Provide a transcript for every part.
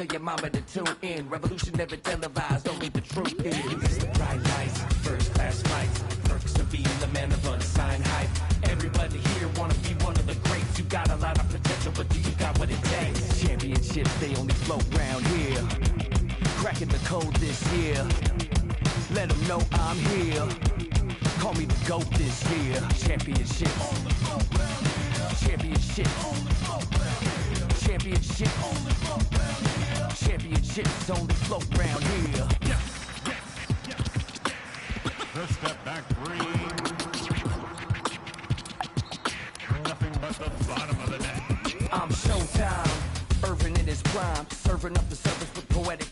tell your mama to tune in. Revolution never televised, only the truth is. It's the bright lights, first class flights, perks of being the man of unsigned hype. Everybody here wanna be one of the greats. You got a lot of potential, but do you got what it takes? Championships, they only float round here. Cracking the code this year. Let them know I'm here. Call me the GOAT this year. Championships. Championships. Championships. Championships only float round here. First step back three. Nothing but the bottom of the net. I'm Showtime. Irvin in his prime. Serving up the service with poetic.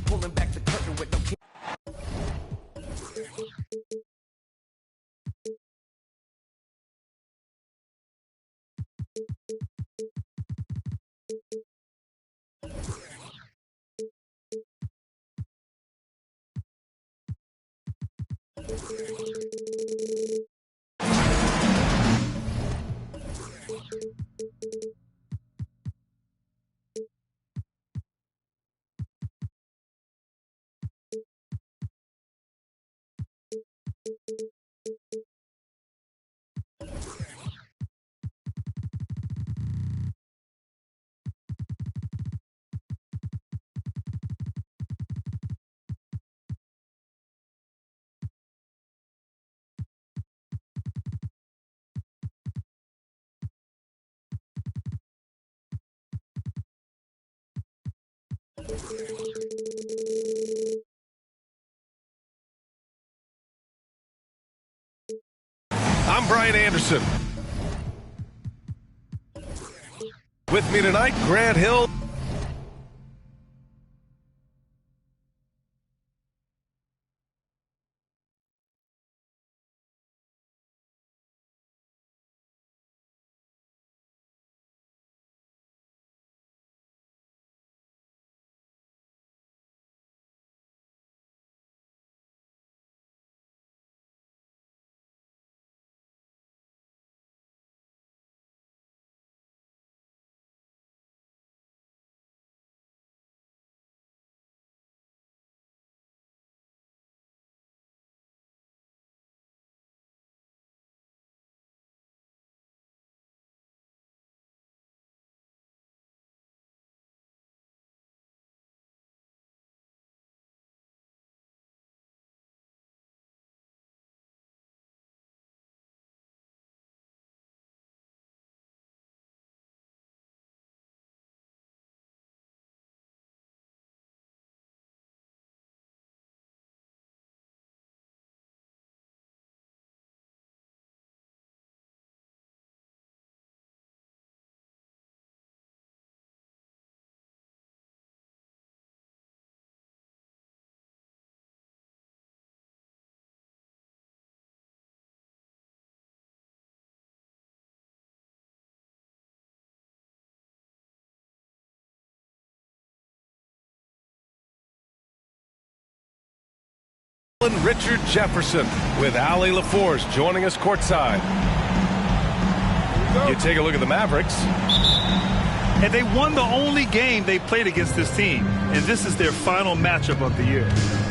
Pulling back the curtain with no kick. I'm Brian Anderson. With me tonight, Grant Hill. Richard Jefferson with Allie LaForce joining us courtside. You take a look at the Mavericks. And they won the only game they played against this team. And this is their final matchup of the year.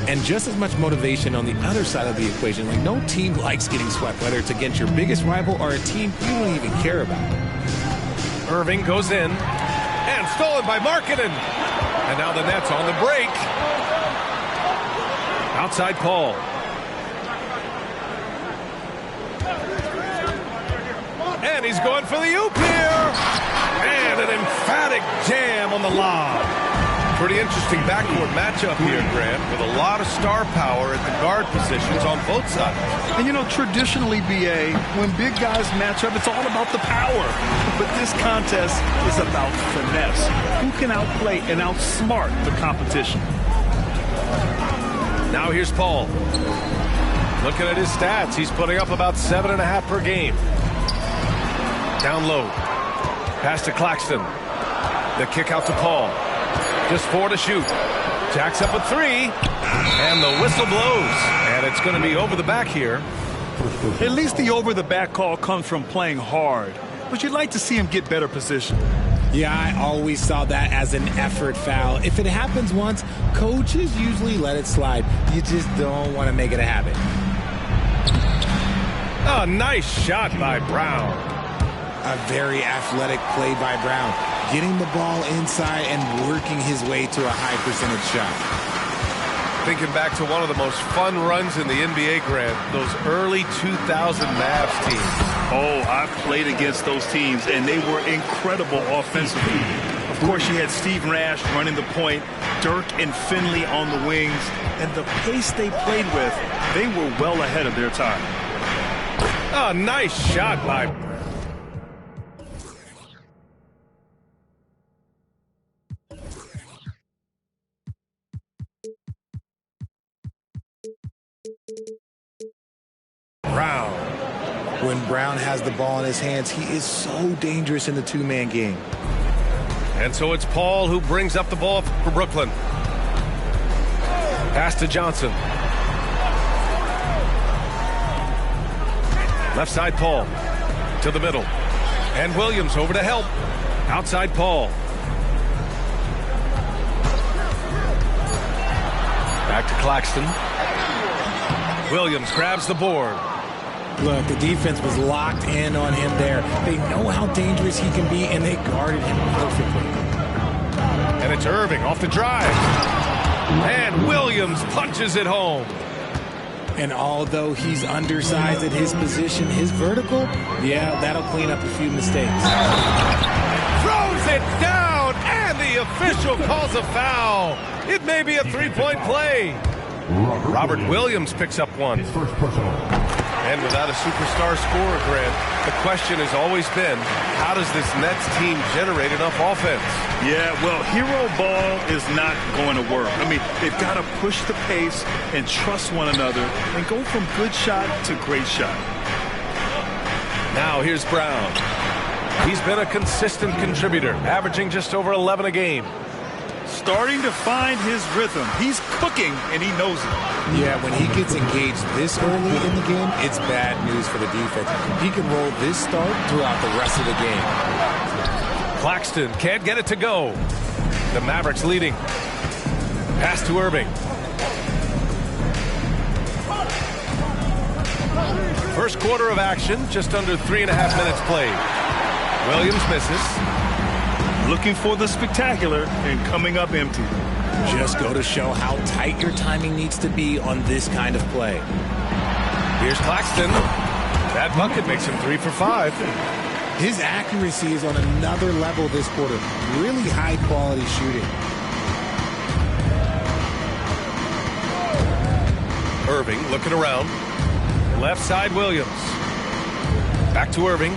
And just as much motivation on the other side of the equation. Like, no team likes getting swept, whether it's against your biggest rival or a team you don't even care about. Irving goes in and stolen by Markkanen. And now the Nets on the break. Outside Paul. And he's going for the oop here. And an emphatic jam on the lob. Pretty interesting backcourt matchup here, Grant, with a lot of star power at the guard positions on both sides. And, you know, traditionally, B.A., when big guys match up, it's all about the power. But this contest is about finesse. Who can outplay and outsmart the competition? Now here's Paul. Looking at his stats, he's putting up about 7.5 per game. Down low. Pass to Claxton. The kick out to Paul. Just 4 to shoot. Jacks up with 3. And the whistle blows. And it's going to be over the back here. At least the over the back call comes from playing hard. But you'd like to see him get better position. Yeah, I always saw that as an effort foul. If it happens once, coaches usually let it slide. You just don't want to make it a habit. Oh, nice shot by Brown. A very athletic play by Brown, getting the ball inside and working his way to a high percentage shot. Thinking back to one of the most fun runs in the NBA, Grant, those early 2000 Mavs teams. Oh, I've played against those teams, and they were incredible offensively. Of course, you had Steve Nash running the point, Dirk and Finley on the wings, and the pace they played with, they were well ahead of their time. Oh, nice shot by Brown. When Brown has the ball in his hands, he is so dangerous in the two-man game. And so it's Paul who brings up the ball for Brooklyn. Pass to Johnson. Left side Paul to the middle. And Williams over to help. Outside Paul. Back to Claxton. Williams grabs the board. Look, the defense was locked in on him there. They know how dangerous he can be, and they guarded him perfectly. And it's Irving off the drive. And Williams punches it home. And although he's undersized at his position, his vertical, yeah, that'll clean up a few mistakes. Throws it down, and the official calls a foul. It may be a three-point play. Robert Williams picks up one. And without a superstar scorer, Grant, the question has always been, how does this Nets team generate enough offense? Yeah, well, hero ball is not going to work. I mean, they've got to push the pace and trust one another and go from good shot to great shot. Now here's Brown. He's been a consistent contributor, averaging just over 11 a game. Starting to find his rhythm. He's cooking, and he knows it. Yeah, when he gets engaged this early in the game, it's bad news for the defense. He can roll this start throughout the rest of the game. Claxton can't get it to go. The Mavericks leading. Pass to Irving. First quarter of action, just under 3.5 minutes played. Williams misses. Looking for the spectacular and coming up empty. Just go to show how tight your timing needs to be on this kind of play. Here's Claxton. That bucket makes him 3 for 5. His accuracy is on another level this quarter. Really high quality shooting. Irving looking around. Left side Williams. Back to Irving.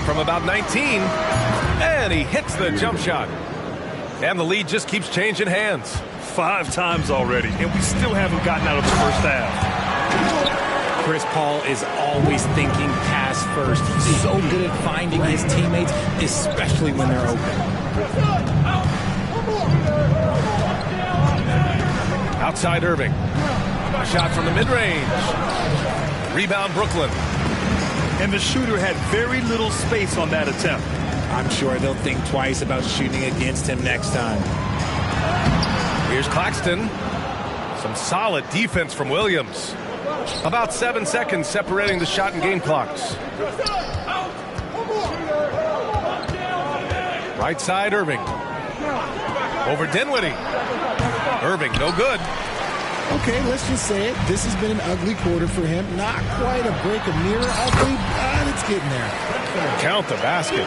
From about 19, and he hits the jump shot. And the lead just keeps changing hands. 5 times already, and we still haven't gotten out of the first half. Chris Paul is always thinking pass first. He's so good at finding his teammates, especially when they're open. Outside Irving. A shot from the mid-range. Rebound Brooklyn. And the shooter had very little space on that attempt. I'm sure they'll think twice about shooting against him next time. Here's Claxton. Some solid defense from Williams. About 7 seconds separating the shot and game clocks. Right side Irving. Over Dinwiddie. Irving, no good. Okay, let's just say it. This has been an ugly quarter for him. Not quite a break of mirror ugly, but it's getting there. Count the basket.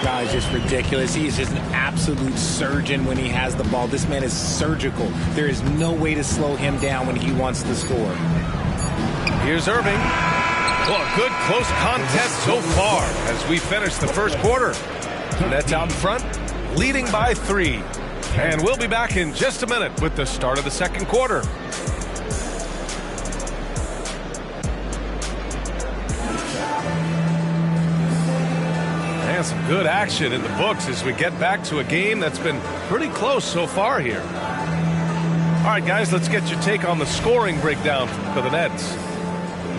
Guy's just ridiculous. He is just an absolute surgeon when he has the ball. This man is surgical. There is no way to slow him down when he wants to score. Here's Irving. Well, a good close contest so far as we finish the first quarter. Nets out in front, leading by 3. And we'll be back in just a minute with the start of the second quarter. And some good action in the books as we get back to a game that's been pretty close so far here. All right, guys, let's get your take on the scoring breakdown for the Nets.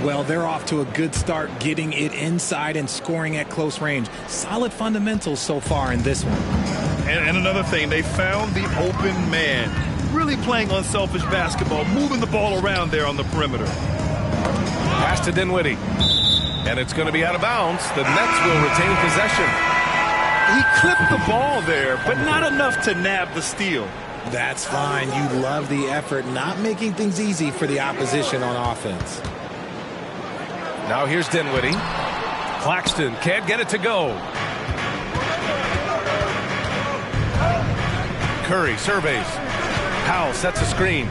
Well, they're off to a good start, getting it inside and scoring at close range. Solid fundamentals so far in this one. And another thing, they found the open man. Really playing unselfish basketball, moving the ball around there on the perimeter. Pass to Dinwiddie. And it's going to be out of bounds. The Nets will retain possession. He clipped the ball there, but not enough to nab the steal. That's fine. You love the effort, not making things easy for the opposition on offense. Now here's Dinwiddie. Claxton can't get it to go. Curry surveys. Powell sets a screen.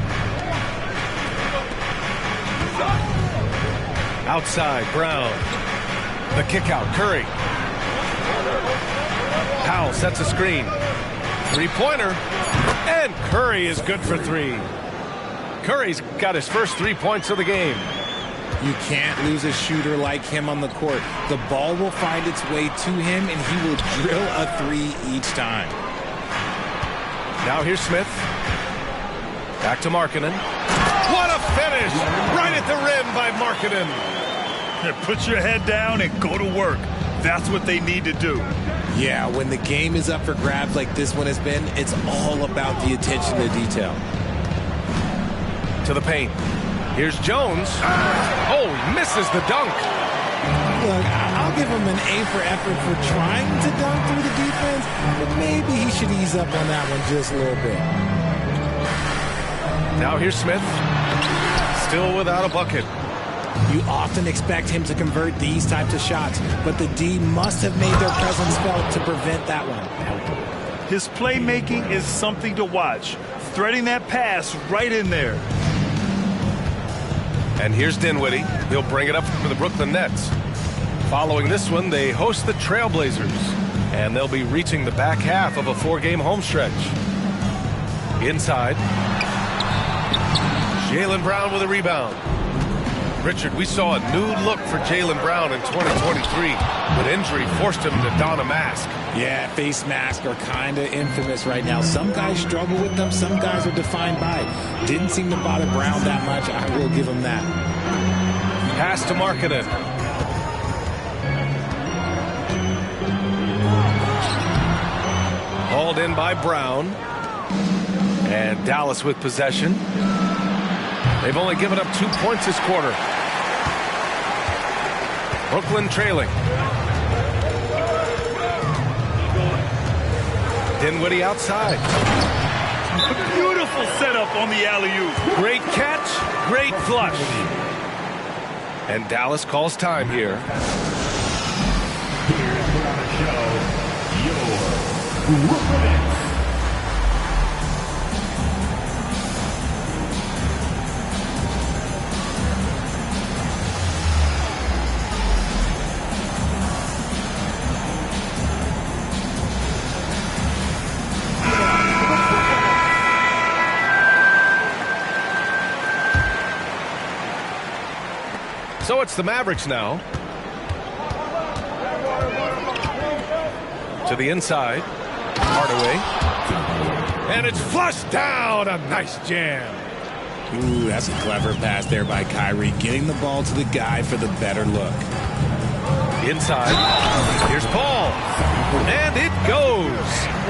Outside, Brown. The kick out, Curry. Powell sets a screen. Three-pointer. And Curry is good for three. Curry's got his first 3 points of the game. You can't lose a shooter like him on the court. The ball will find its way to him, and he will drill a three each time. Now here's Smith. Back to Markkanen. What a finish! Right at the rim by Markkanen. Put your head down and go to work. That's what they need to do. Yeah, when the game is up for grabs like this one has been, it's all about the attention to detail. To the paint. Here's Jones. Oh, he misses the dunk. Look, I'll give him an A for effort for trying to dunk through the defense, but maybe he should ease up on that one just a little bit. Now here's Smith. Still without a bucket. You often expect him to convert these types of shots, but the D must have made their presence felt to prevent that one. His playmaking is something to watch. Threading that pass right in there. And here's Dinwiddie. He'll bring it up for the Brooklyn Nets. Following this one, they host the Trailblazers, and they'll be reaching the back half of a 4-game home stretch. Inside. Jaylen Brown with a rebound. Richard, we saw a new look for Jaylen Brown in 2023, but injury forced him to don a mask. Yeah, face masks are kind of infamous right now. Some guys struggle with them. Some guys are defined by it. Didn't seem to bother Brown that much. I will give him that. Pass to Markkanen. Hauled in by Brown. And Dallas with possession. They've only given up 2 points this quarter. Brooklyn trailing. Dinwiddie outside. Beautiful setup on the alley-oop. Great catch, great flush. And Dallas calls time here. Here's what on the show, your Brooklyn Nets. So it's the Mavericks now. To the inside. Hardaway. And it's flushed down. A nice jam. Ooh, that's a clever pass there by Kyrie, getting the ball to the guy for the better look. Inside. Here's Paul. And it goes.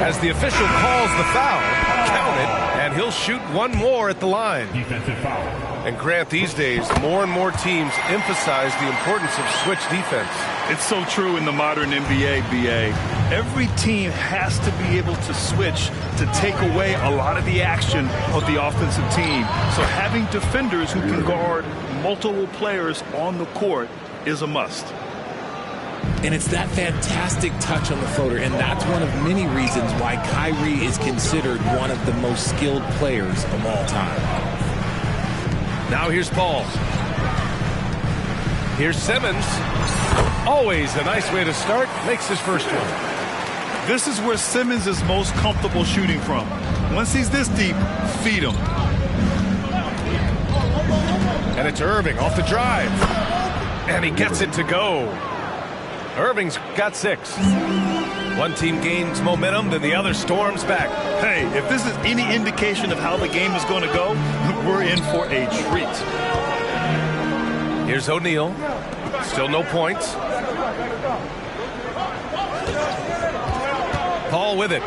As the official calls the foul, count it, and he'll shoot one more at the line. Defensive foul. And Grant, these days, more and more teams emphasize the importance of switch defense. It's so true in the modern NBA, BA. Every team has to be able to switch to take away a lot of the action of the offensive team. So having defenders who can guard multiple players on the court is a must. And it's that fantastic touch on the floater, and that's one of many reasons why Kyrie is considered one of the most skilled players of all time. Now here's Paul. Here's Simmons. Always a nice way to start. Makes his first one. This is where Simmons is most comfortable shooting from. Once he's this deep, feed him. And it's Irving off the drive. And he gets it to go. Irving's got 6. One team gains momentum, then the other storms back. Hey, if this is any indication of how the game is going to go, we're in for a treat. Here's O'Neal. Still no points. Paul with it.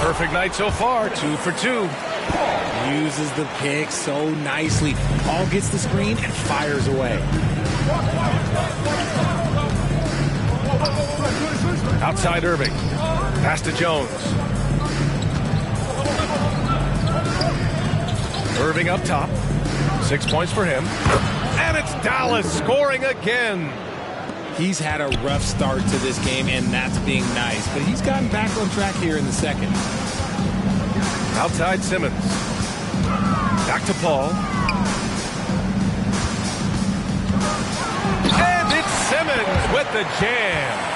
Perfect night so far, 2 for 2. Uses the pick so nicely. Paul gets the screen and fires away. Outside Irving. Pass to Jones. Irving up top. 6 points for him. And it's Dallas scoring again. He's had a rough start to this game, and that's being nice. But he's gotten back on track here in the second. Outside Simmons. Back to Paul. And it's Simmons with the jam.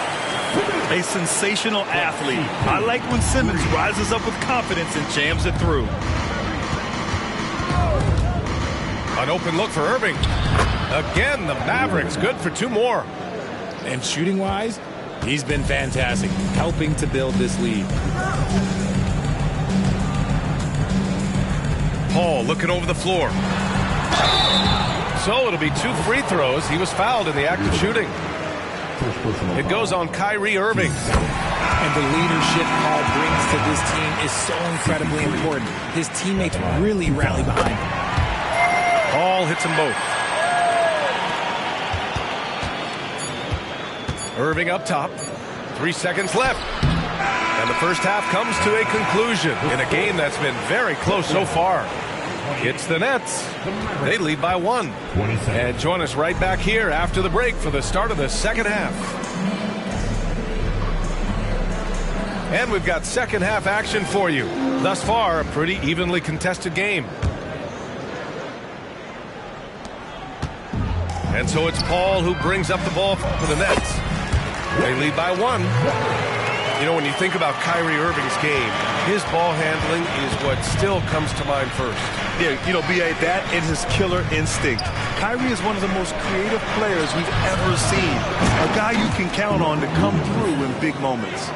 A sensational athlete. I like when Simmons rises up with confidence and jams it through. An open look for Irving. Again, the Mavericks good for 2 more. And shooting-wise, he's been fantastic, helping to build this lead. Paul looking over the floor. So it'll be 2 free throws. He was fouled in the act of shooting. It goes on Kyrie Irving. And the leadership Paul brings to this team is so incredibly important. His teammates really rally behind him. Paul hits them both. Irving up top. 3 seconds left. And the first half comes to a conclusion in a game that's been very close so far. It's the Nets. They lead by 1. And join us right back here after the break for the start of the second half. And we've got second half action for you. Thus far, a pretty evenly contested game. And so it's Paul who brings up the ball for the Nets. They lead by 1. You know, when you think about Kyrie Irving's game, his ball handling is what still comes to mind first. Yeah, you know, B.A., that and his killer instinct. Kyrie is one of the most creative players we've ever seen. A guy you can count on to come through in big moments.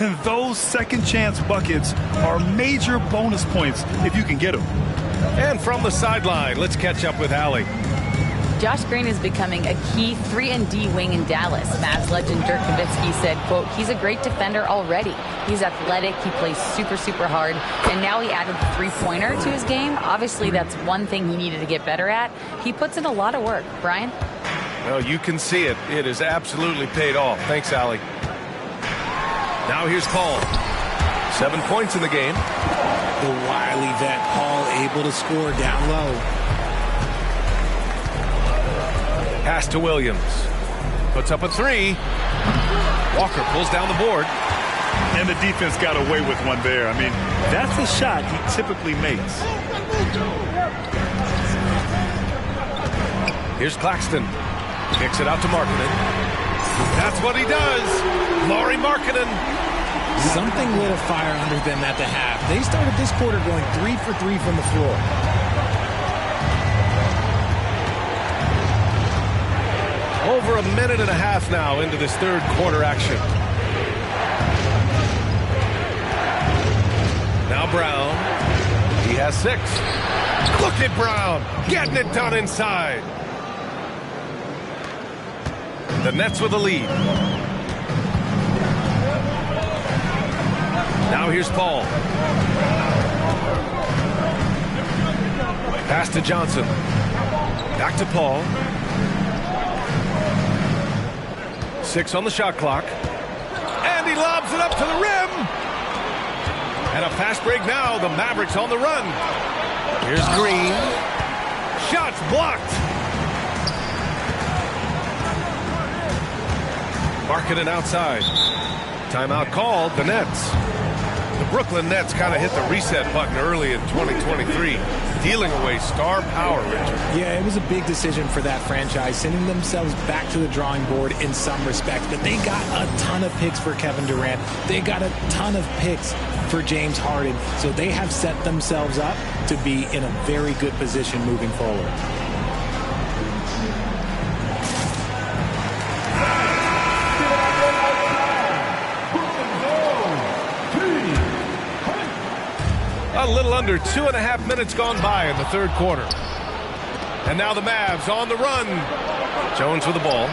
And those second chance buckets are major bonus points if you can get them. And from the sideline, let's catch up with Allie. Josh Green is becoming a key 3-and-D wing in Dallas. Mavs legend Dirk Nowitzki said, quote, he's a great defender already. He's athletic, he plays super, super hard, and now he added the three-pointer to his game. Obviously, that's one thing he needed to get better at. He puts in a lot of work. Brian? Well, you can see it. It has absolutely paid off. Thanks, Allie. Now here's Paul. 7 points in the game. The wily vet Paul able to score down low. Pass to Williams. Puts up a 3. Walker pulls down the board. And the defense got away with one there. I mean, that's the shot he typically makes. Here's Claxton. Kicks it out to Markkanen. That's what he does. Lauri Markkanen. Something lit a fire under them at the half. They started this quarter going 3 for 3 from the floor. Over a minute and a half now into this third quarter action. Now Brown. He has 6. Look at Brown getting it done inside. The Nets with the lead. Now here's Paul. Pass to Johnson. Back to Paul. 6 on the shot clock. And he lobs it up to the rim. And a fast break now. The Mavericks on the run. Here's Green. Shots blocked. Markkanen outside. Timeout called. The Nets. The Brooklyn Nets kind of hit the reset button early in 2023, dealing away star power, Richard. Yeah, it was a big decision for that franchise, sending themselves back to the drawing board in some respects. But they got a ton of picks for Kevin Durant. They got a ton of picks for James Harden. So they have set themselves up to be in a very good position moving forward. A little under 2.5 minutes gone by in the third quarter. And now the Mavs on the run. Jones with the ball,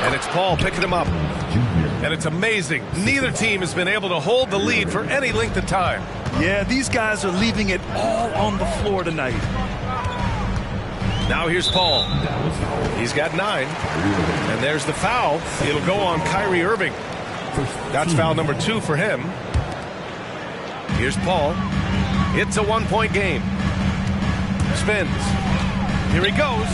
and it's Paul picking him up. And it's amazing. Neither team has been able to hold the lead for any length of time. Yeah, these guys are leaving it all on the floor tonight. Now here's Paul. He's got 9. And there's the foul. It'll go on Kyrie Irving. That's foul number 2 for him. Here's Paul. It's a 1-point game. Spins. Here he goes.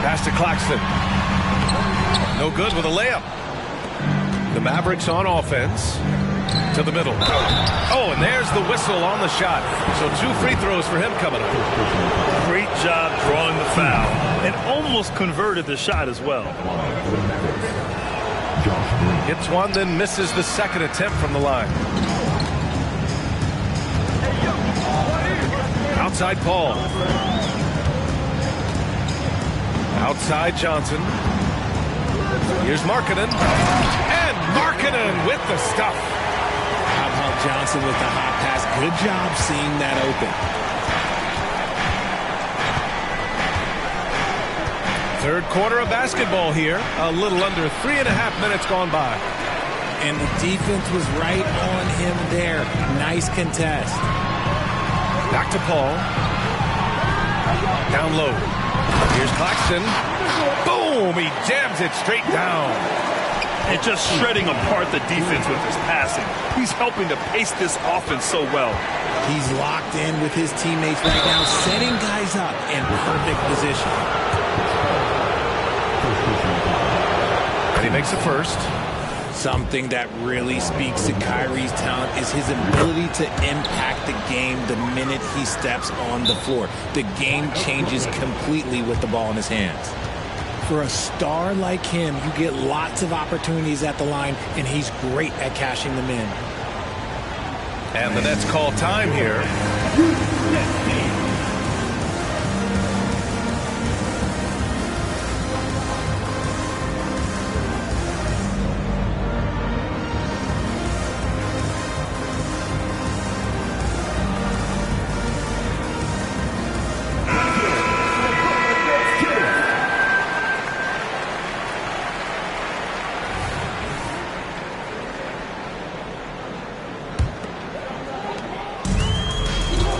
Pass to Claxton. No good with a layup. The Mavericks on offense. To the middle. Oh, and there's the whistle on the shot. So 2 free throws for him coming up. Great job drawing the foul. And almost converted the shot as well. Hits one, then misses the second attempt from the line. Outside Paul. Outside Johnson. Here's Markkanen. And Markkanen with the stuff. How about Johnson with the hot pass? Good job seeing that open. Third quarter of basketball here. A little under 3.5 minutes gone by. And the defense was right on him there. Nice contest. Back to Paul. Down low. Here's Claxton. Boom! He jams it straight down. And just shredding apart the defense with his passing. He's helping to pace this offense so well. He's locked in with his teammates right now, setting guys up in perfect position. And he makes the first. Something that really speaks to Kyrie's talent is his ability to impact the game the minute he steps on the floor. The game changes completely with the ball in his hands. For a star like him, you get lots of opportunities at the line, and he's great at cashing them in. And the Nets call time here.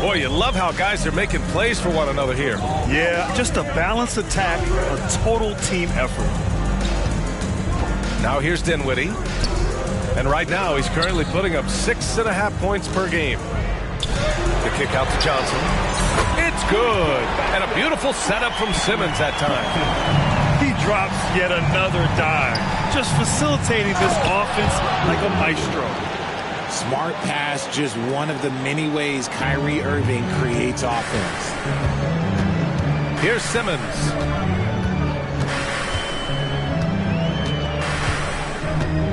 Boy, you love how guys are making plays for one another here. Yeah, just a balanced attack, a total team effort. Now here's Dinwiddie. And right now he's currently putting up 6.5 points per game. The kick out to Johnson. It's good. And a beautiful setup from Simmons that time. He drops yet another dime, just facilitating this offense like a maestro. Smart pass, just one of the many ways Kyrie Irving creates offense. Here's Simmons.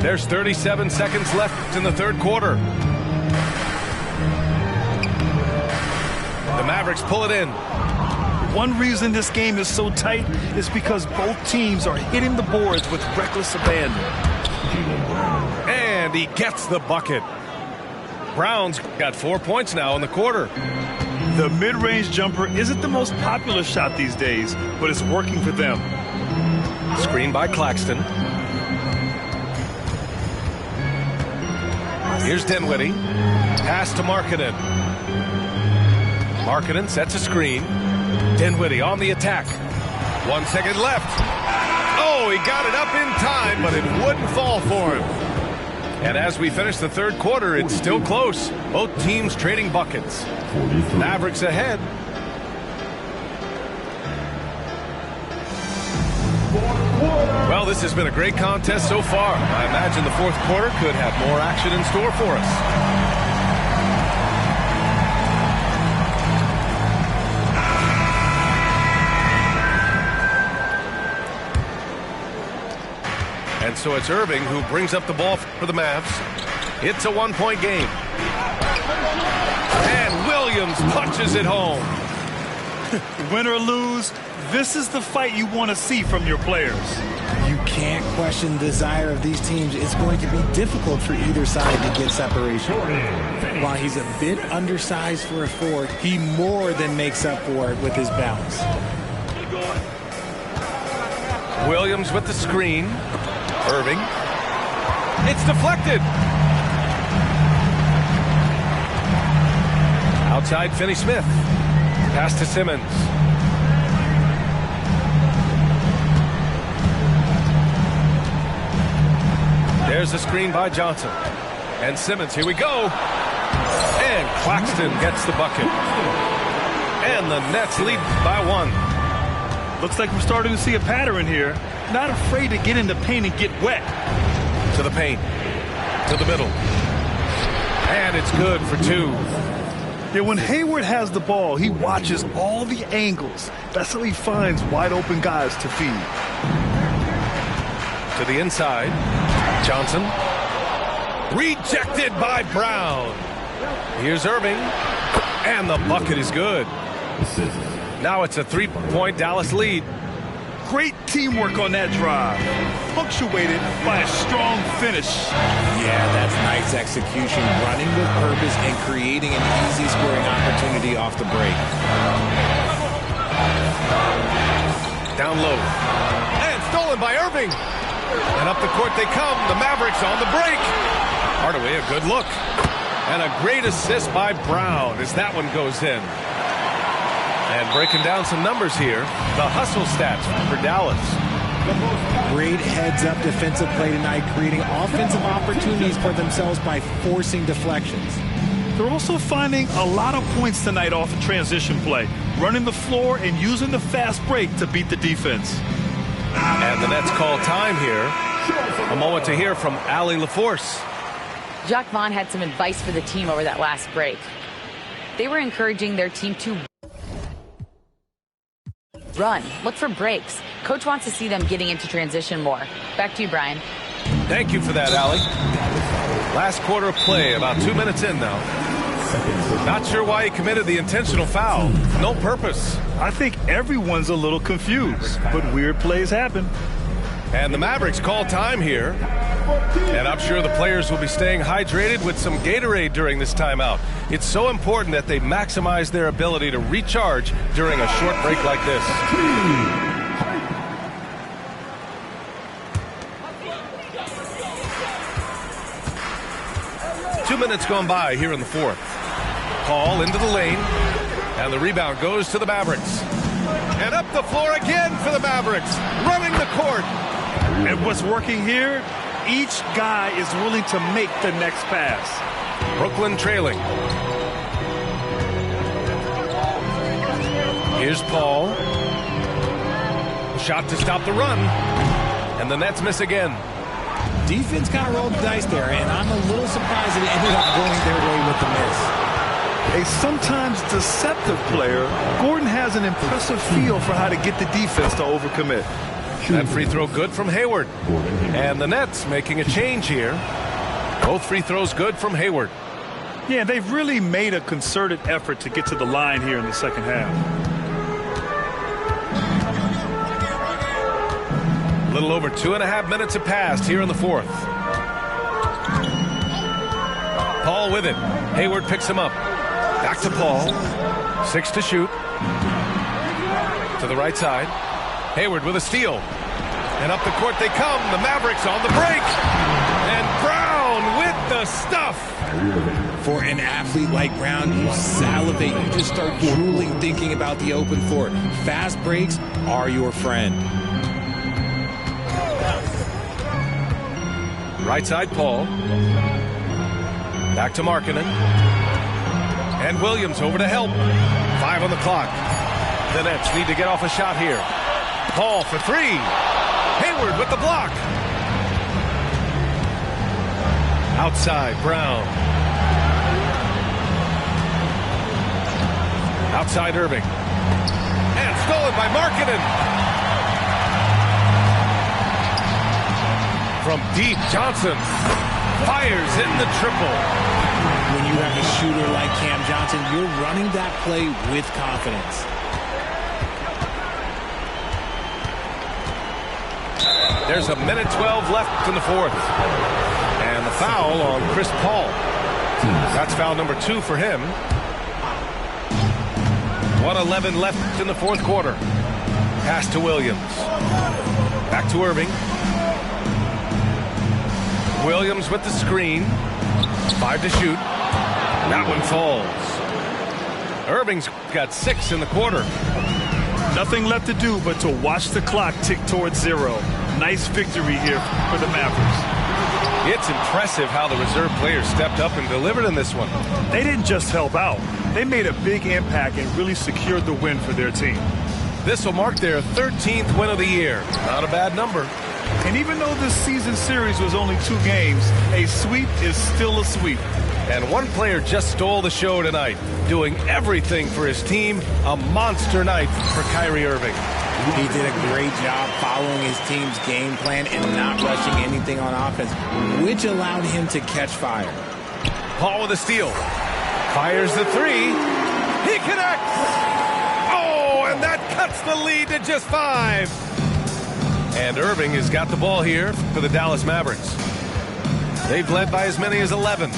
There's 37 seconds left in the third quarter. The Mavericks pull it in. One reason this game is so tight is because both teams are hitting the boards with reckless abandon. And he gets the bucket. Brown's got 4 points now in the quarter. The mid-range jumper isn't the most popular shot these days, but it's working for them. Screen by Claxton. Here's Dinwiddie. Pass to Markkanen. Markkanen sets a screen. Dinwiddie on the attack. 1 second left. Oh, he got it up in time, but it wouldn't fall for him. And as we finish the third quarter, it's still close. Both teams trading buckets. Mavericks ahead. Well, this has been a great contest so far. I imagine the fourth quarter could have more action in store for us. And so it's Irving who brings up the ball for the Mavs. It's a 1-point game. And Williams punches it home. Win or lose, this is the fight you want to see from your players. You can't question the desire of these teams. It's going to be difficult for either side to get separation. While he's a bit undersized for a 4, he more than makes up for it with his bounce. Williams with the screen. Irving. It's deflected. Outside, Finney-Smith. Pass to Simmons. There's the screen by Johnson. And Simmons, here we go. And Claxton gets the bucket. And the Nets lead by 1. Looks like we're starting to see a pattern here. Not afraid to get in the paint and get wet. To the paint. To the middle. And it's good for 2. Yeah, when Hayward has the ball, he watches all the angles. That's how he finds wide open guys to feed. To the inside. Johnson. Rejected by Brown. Here's Irving. And the bucket is good. Now it's a 3-point Dallas lead. Great teamwork on that drive. Punctuated by a strong finish. Yeah, that's nice execution. Running with purpose and creating an easy scoring opportunity off the break. Down low. And stolen by Irving. And up the court they come. The Mavericks on the break. Hardaway, a good look. And a great assist by Brown as that one goes in. And breaking down some numbers here, the hustle stats for Dallas. Great heads-up defensive play tonight, creating offensive opportunities for themselves by forcing deflections. They're also finding a lot of points tonight off of transition play, running the floor and using the fast break to beat the defense. And the Nets call time here. A moment to hear from Allie LaForce. Jacques Vaughn had some advice for the team over that last break. They were encouraging their team to run, look for breaks. Coach wants to see them getting into transition more. Back to you, Brian. Thank you for that, Allie. Last quarter of play, about 2 minutes in now. Not sure why he committed the intentional foul. No purpose. I think everyone's a little confused, but weird plays happen. And the Mavericks call time here. And I'm sure the players will be staying hydrated with some Gatorade during this timeout. It's so important that they maximize their ability to recharge during a short break like this. 2 minutes gone by here in the 4th. Paul into the lane. And the rebound goes to the Mavericks. And up the floor again for the Mavericks. Running the court. And what's working here? Each guy is willing to make the next pass. Brooklyn trailing. Here's Paul. Shot to stop the run. And the Nets miss again. Defense kind of rolled the dice there, and I'm a little surprised that it ended up going their way with the miss. A sometimes deceptive player, Gordon has an impressive feel for how to get the defense to overcommit. That free throw good from Hayward. And the Nets making a change here. Both free throws good from Hayward. Yeah, they've really made a concerted effort to get to the line here in the second half. A little over 2.5 minutes have passed here in the 4th. Paul with it. Hayward picks him up. Back to Paul. 6 to shoot. To the right side. Hayward with a steal. And up the court they come. The Mavericks on the break. And Brown with the stuff. For an athlete like Brown, you salivate. You just start drooling thinking about the open floor. Fast breaks are your friend. Right side, Paul. Back to Markkanen. And Williams over to help. 5 on the clock. The Nets need to get off a shot here. Paul for 3. Hayward with the block. Outside, Brown. Outside, Irving. And stolen by Markkanen. From deep, Johnson fires in the triple. When you have a shooter like Cam Johnson, you're running that play with confidence. There's a minute 12 left in the fourth. And the foul on Chris Paul. That's foul number 2 for him. 1:11 left in the fourth quarter. Pass to Williams. Back to Irving. Williams with the screen. 5 to shoot. That one falls. Irving's got 6 in the quarter. Nothing left to do but to watch the clock tick towards 0. Nice victory here for the Mavericks. It's impressive how the reserve players stepped up and delivered in this one. They didn't just help out. They made a big impact and really secured the win for their team. This will mark their 13th win of the year. Not a bad number. And even though this season series was only 2 games, a sweep is still a sweep. And one player just stole the show tonight, doing everything for his team. A monster night for Kyrie Irving. He did a great job following his team's game plan and not rushing anything on offense, which allowed him to catch fire. Paul with a steal. Fires the 3. He connects. Oh, and that cuts the lead to just 5. And Irving has got the ball here for the Dallas Mavericks. They've led by as many as 11.